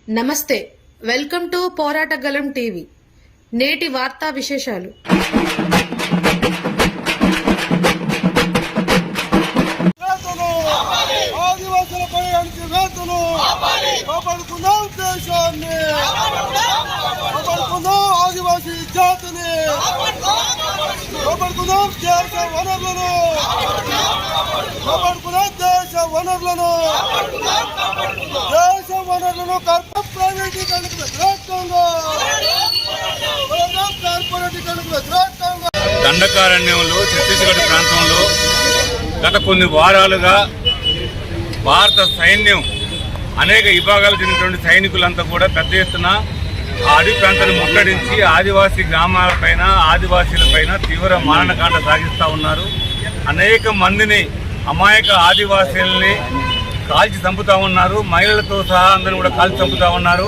నమస్తే, welcome to పోరాటగలం TV. నేటి వార్తా విశేషాలు. ఆదివాసులపై అణచివేతను కాపాడుకుందాం, దేశాన్ని కాపాడుకుందాం, ఆదివాసీ జాతిని కాపాడుకుందాం, దేశ వనరులను కాపాడుకుందాం, దేశ వనరులను ప్రైవేటీకరణకు వ్యతిరేకంగా కార్పొరేటీకరణకు వ్యతిరేకంగా దండకారణ్యంలో ఛత్తీస్గఢ్ ప్రాంతంలో గత కొన్ని వారాలుగా భారత సైన్యం అనేక విభాగాలు చెందినటువంటి సైనికులంతా కూడా పెద్ద ఎత్తున ఆ అడవి ప్రాంతాన్ని ముట్టడించి ఆదివాసీ గ్రామాలపైన ఆదివాసీలపైన తీవ్ర మారణకాండ సాగిస్తూ ఉన్నారు. అనేక మందిని అమాయక ఆదివాసీలని కాల్చి చంపుతా ఉన్నారు. మహిళలతో సహా అందరిని కూడా కాల్చి చంపుతా ఉన్నారు.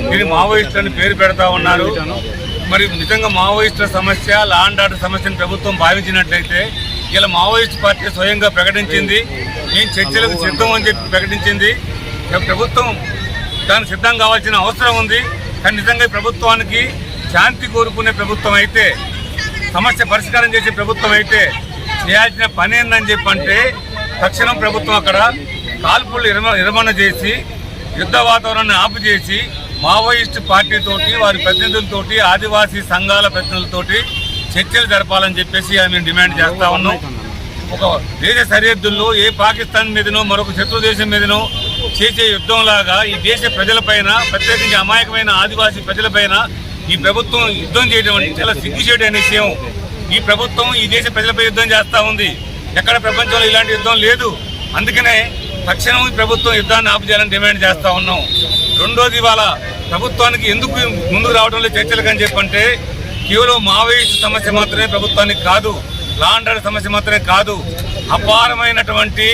దీన్ని మావోయిస్టులని పేరు పెడతా ఉన్నారు. మరి నిజంగా మావోయిస్టుల సమస్య, లా అండ్ ఆర్డర్ సమస్యను ప్రభుత్వం భావించినట్లయితే ఇలా మావోయిస్ట్ పార్టీ స్వయంగా ప్రకటించింది, మేము చర్చలకు సిద్ధం అని చెప్పి ప్రకటించింది. ప్రభుత్వం దానికి సిద్ధం కావాల్సిన అవసరం ఉంది. కానీ నిజంగా ప్రభుత్వానికి శాంతి కోరుకునే ప్రభుత్వం అయితే, సమస్య పరిష్కారం చేసే ప్రభుత్వం అయితే చేయాల్సిన పని ఏందని చెప్పంటే తక్షణం ప్రభుత్వం అక్కడ కాల్పులు విరమణ చేసి యుద్ధ వాతావరణాన్ని ఆపు చేసి మావోయిస్టు పార్టీతోటి వారి ప్రతినిధులతోటి ఆదివాసీ సంఘాల ప్రతినిధులతోటి చర్చలు జరపాలని చెప్పేసి మేము డిమాండ్ చేస్తా ఉన్నాం. ఒక దేశ సరిహద్దుల్లో ఏ పాకిస్తాన్ మీదనో మరొక శత్రు దేశం మీదనో చేసే యుద్ధంలాగా ఈ దేశ ప్రజలపైన, ప్రత్యేకించి అమాయకమైన ఆదివాసీ ప్రజలపైన ఈ ప్రభుత్వం యుద్ధం చేయడం అంటే చాలా సిగ్గుచేటు అనే విషయం. ఈ ప్రభుత్వం ఈ దేశ ప్రజలపై యుద్ధం చేస్తూ ఉంది. ఎక్కడ ప్రపంచంలో ఇలాంటి యుద్ధం లేదు. అందుకనే తక్షణం ఈ ప్రభుత్వం యుద్ధాన్ని ఆపు చేయాలని డిమాండ్ చేస్తూ ఉన్నాం. రెండోది, ఇవాళ ప్రభుత్వానికి ఎందుకు ముందుకు రావడం లేదు చర్చలకు అని చెప్పంటే కేవలం మావోయిస్టు సమస్య మాత్రమే ప్రభుత్వానికి కాదు, లా అండ్ ఆర్డర్ సమస్య మాత్రమే కాదు, అపారమైనటువంటి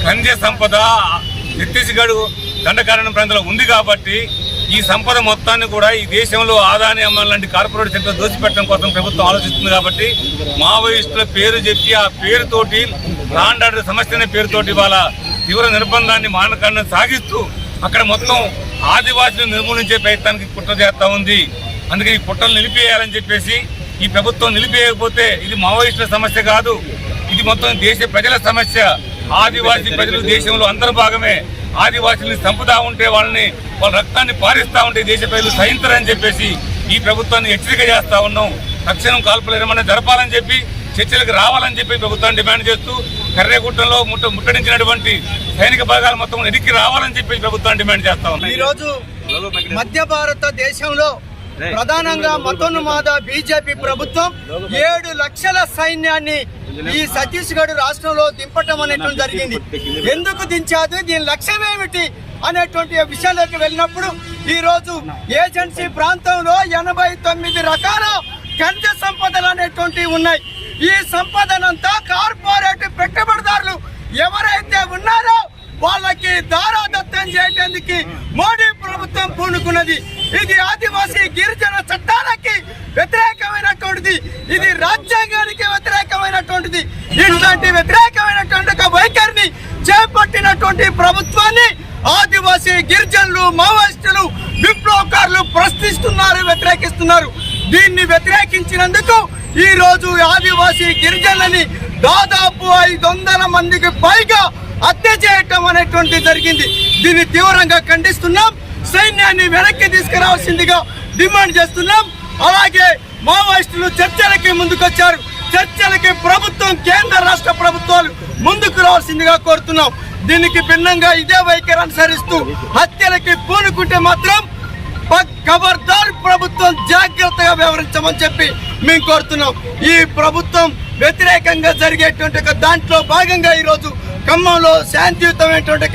ఖనిజ సంపద ఛత్తీస్గఢ్ దండకారణ్య ప్రాంతంలో ఉంది. కాబట్టి ఈ సంపద మొత్తాన్ని కూడా ఈ దేశంలో ఆదాని అమ్మల్ లాంటి కార్పొరేట్ సెక్టర్ దోచిపెట్టడం కోసం ప్రభుత్వం ఆలోచిస్తుంది. కాబట్టి మావోయిస్టుల పేరు చెప్పి ఆ పేరుతోటి లా అండ్ ఆర్డర్ సమస్య అనే పేరుతోటి వాళ్ళ తీవ్ర నిర్బంధాన్ని, మానకాండం సాగిస్తూ అక్కడ మొత్తం ఆదివాసులను నిర్మూలించే ప్రయత్నానికి కుట్ర చేస్తూ ఉంది. అందుకే ఈ కుట్రలు నిలిపేయాలని చెప్పేసి ఈ ప్రభుత్వం నిలిపేయకపోతే ఇది మావోయిస్టుల సమస్య కాదు, ఇది మొత్తం దేశ ప్రజల సమస్య. ఆదివాసీ ప్రజలు దేశంలో అంతర్భాగమే. ఆదివాసీలను చంపుతా ఉంటే వాళ్ళ రక్తాన్ని పారిస్తూ ఉంటే దేశ ప్రజలు సహించరని చెప్పేసి ఈ ప్రభుత్వాన్ని హెచ్చరిక చేస్తూ ఉన్నాం. తక్షణం కాల్పులు విరమణ జరపాలని చెప్పి, చర్చలకు రావాలని చెప్పి ప్రభుత్వాన్ని డిమాండ్ చేస్తూ కర్రేగుట్టంలో ముట్టడించినటువంటి సైనిక బలగాలు మొత్తం ఎదిక్కి రావాలని చెప్పి ప్రభుత్వాన్ని డిమాండ్ చేస్తా ఉన్నాం. ఈరోజు మధ్య భారతదేశంలో ప్రధానంగా మతోన్మాద బీజేపీ ప్రభుత్వం 7 లక్షల సైన్యాన్ని ఈ ఛత్తీస్గఢ్ రాష్ట్రంలో దింపటం అనేటువంటి జరిగింది. ఎందుకు దించాదు, దీని లక్ష్యం ఏమిటి అనేటువంటి విషయాలకు వెళ్ళినప్పుడు ఈ రోజు ఏజెన్సీ ప్రాంతంలో 89 రకాల ఖనిజ సంపదలు అనేటువంటివి ఉన్నాయి. ఈ సంపదనంతా కార్పొరేట్ పెట్టుబడిదారులు ఎవరైతే ఉన్నారో వాళ్ళకి దారాదత్తం చేయడానికి మోడీ ప్రభుత్వం పూనుకున్నది. ఇది ఆదివాసీ గిరిజన చట్టాలకి వ్యతిరేకమైనటువంటిది, ఇది రాజ్యాంగానికి వ్యతిరేకమైనటువంటిది. ఇట్లాంటి వ్యతిరేకమైనటువంటి ఒక వైఖరిని చేపట్టినటువంటి ప్రభుత్వాన్ని ఆదివాసీ గిరిజనులు, మావోయిస్టులు, విప్లవకారులు ప్రశ్నిస్తున్నారు, వ్యతిరేకిస్తున్నారు. దీన్ని వ్యతిరేకించినందుకు ఈ రోజు ఆదివాసీ గిరిజనులని దాదాపు 500 మందికి పైగా హత్య చేయటం అనేటువంటి జరిగింది. దీన్ని తీవ్రంగా ఖండిస్తున్నాం. సైన్యాన్ని వెనక్కి తీసుకురావాల్సిందిగా డిమాండ్ చేస్తున్నాం. అలాగే మావోయిస్టులు చర్చలకి ముందుకొచ్చారు. చర్చలకి ప్రభుత్వం, కేంద్ర రాష్ట్ర ప్రభుత్వాలు ముందుకు రావాల్సిందిగా కోరుతున్నాం. దీనికి భిన్నంగా ఇదే వైఖరి అనుసరిస్తూ హత్యలకి పూనుకుంటే మాత్రం ఖబర్దార్ ప్రభుత్వం జాగ్రత్తగా వ్యవహరించమని చెప్పి మేము కోరుతున్నాం. ఈ ప్రభుత్వం వ్యతిరేకంగా జరిగేటువంటి దాంట్లో భాగంగా ఈరోజు ఖమ్మంలో శాంతియుతమైనటువంటి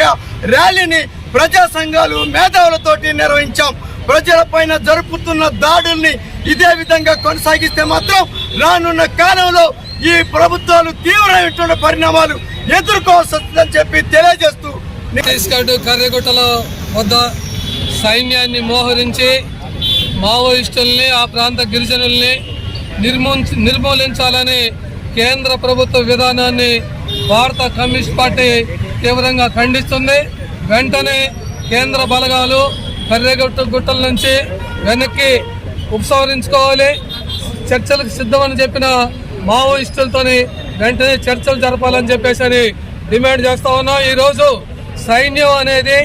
ర్యాలీని ప్రజా సంఘాలు, మేధావులతోటి నిర్వహించాం. ప్రజలపైన జరుపుతున్న దాడుల్ని ఇదే విధంగా కొనసాగిస్తే మాత్రం రానున్న కాలంలో ఈ ప్రభుత్వాలు తీవ్రమైనటువంటి పరిణామాలు ఎదుర్కోవాల్సి వస్తుందని చెప్పి తెలియజేస్తూ ఛత్తీస్గఢ్ కర్రెగుట్టల వద్ద సైన్యాన్ని మోహరించి మావోయిస్టుల్ని, ఆ ప్రాంత గిరిజనుల్ని నిర్మూలించాలని కేంద్ర ప్రభుత్వ విధానాన్ని భారత కమ్యూనిస్ట్ పార్టీ తీవ్రంగా ఖండిస్తుంది. వెంటనే కేంద్ర బలగాలు గుట్టల నుంచి వెనక్కి ఉపసంహరించుకోవాలి. చర్చలకు సిద్ధమని చెప్పిన మావోయిస్టులతోని వెంటనే చర్చలు జరపాలని చెప్పేసి డిమాండ్ చేస్తా ఉన్నాం. ఈరోజు సైన్యం అనేది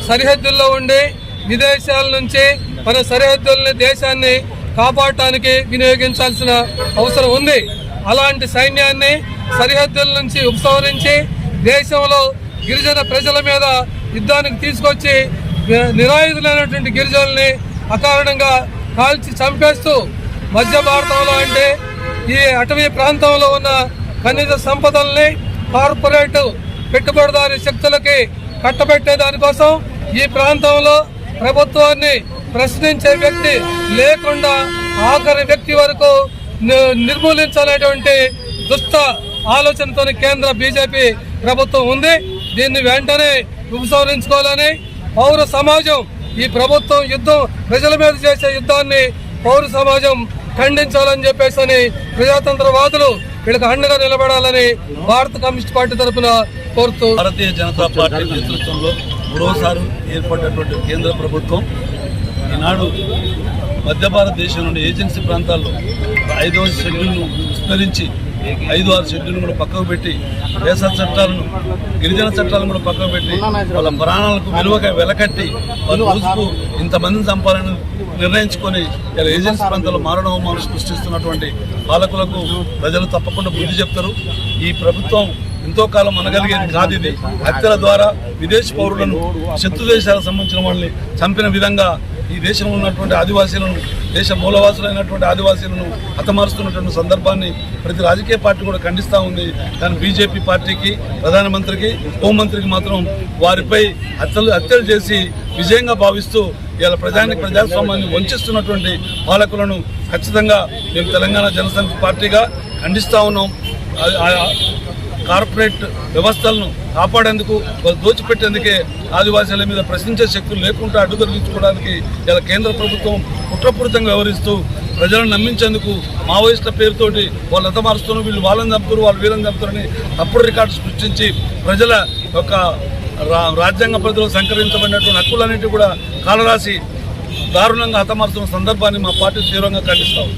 సరిహద్దుల్లో ఉండి విదేశాల నుంచి మన సరిహద్దుల్ని దేశాన్ని కాపాడటానికి వినియోగించాల్సిన అవసరం ఉంది. అలాంటి సైన్యాన్ని సరిహద్దుల నుంచి ఉపసంహరించి దేశంలో గిరిజన ప్రజల మీద యుద్ధానికి తీసుకొచ్చి నిరాయుధులైనటువంటి గిరిజనుల్ని అకారణంగా కాల్చి చంపేస్తూ మధ్య భారతంలో అంటే ఈ అటవీ ప్రాంతంలో ఉన్న ఖనిజ సంపదల్ని కార్పొరేట్ పెట్టుబడిదారీ శక్తులకి కట్టబెట్టే దానికోసం ఈ ప్రాంతంలో ప్రభుత్వాన్ని ప్రశ్నించే వ్యక్తి లేకుండా ఆఖరి వ్యక్తి వరకు నిర్మూలించాలనేటువంటి దుష్ట ఆలోచనతో కేంద్ర బీజేపీ ప్రభుత్వం ఉంది. దీన్ని వెంటనే ఉపసంహరించుకోవాలని పౌర సమాజం ఈ ప్రభుత్వం యుద్ధం ప్రజల మీద చేసే యుద్ధాన్ని పౌర సమాజం ఖండించాలని చెప్పేసి ప్రజాతంత్రవాదులు వీళ్ళకి అండగా నిలబడాలని భారత కమ్యూనిస్ట్ పార్టీ తరఫున కోరుతూ భారతీయ జనతా పార్టీ నేతృత్వంలో మూడోసారి ఏర్పడినటువంటి కేంద్ర ప్రభుత్వం ఈనాడు మధ్య భారతదేశం నుండి ఏజెన్సీ ప్రాంతాల్లో 5వ షెడ్యూల్ను విస్మరించి 5-6 షెడ్యూల్ను కూడా పక్కకు పెట్టి దేశ చట్టాలను గిరిజన చట్టాలను కూడా పక్కకు పెట్టి వాళ్ళ ప్రాణాలకు విలువగా వెలకట్టి వాళ్ళ రోజుకు ఇంతమందిని చంపాలని నిర్ణయించుకొని ఇలా ఏజెన్సీ ప్రాంతాల్లో మారణహోమాలు సృష్టిస్తున్నటువంటి పాలకులకు ప్రజలు తప్పకుండా బుద్ధి చెప్తారు. ఈ ప్రభుత్వం ఎంతో కాలం అనగలిగేది కాదు. ఇది హత్యల ద్వారా విదేశీ పౌరులను శత్రు దేశాలకు సంబంధించిన వాళ్ళని చంపిన విధంగా ఈ దేశంలో ఉన్నటువంటి ఆదివాసీలను దేశ మూలవాసులైనటువంటి ఆదివాసీలను హతమారుస్తున్నటువంటి సందర్భాన్ని ప్రతి రాజకీయ పార్టీ కూడా ఖండిస్తూ ఉంది. కానీ బీజేపీ పార్టీకి ప్రధానమంత్రికి హోంమంత్రికి మాత్రం వారిపై హత్యలు చేసి విజయంగా భావిస్తూ ఇలా ప్రజాస్వామ్యాన్ని వంచిస్తున్నటువంటి పాలకులను ఖచ్చితంగా మేము తెలంగాణ జనసమితి పార్టీగా ఖండిస్తూ ఉన్నాం. కార్పొరేట్ వ్యవస్థలను కాపాడేందుకు దోచిపెట్టేందుకే ఆదివాసీల మీద ప్రశ్నించే శక్తులు లేకుండా అడ్డుదొరికించుకోవడానికి ఇలా కేంద్ర ప్రభుత్వం కుట్రపూరితంగా వ్యవహరిస్తూ ప్రజలను నమ్మించేందుకు మావోయిస్టుల పేరుతోటి వాళ్ళు హతమారుస్తున్నారు, వీళ్ళు వాళ్ళని చంపుతారు, వాళ్ళు వీళ్ళని చంపుతారని తప్పుడు రికార్డు సృష్టించి ప్రజల యొక్క రాజ్యాంగ పరిధిలో సంకరించబడినటువంటి హక్కులన్నింటినీ కూడా కాలరాసి దారుణంగా హతమారుస్తున్న సందర్భాన్ని మా పార్టీ తీవ్రంగా ఖండిస్తాం.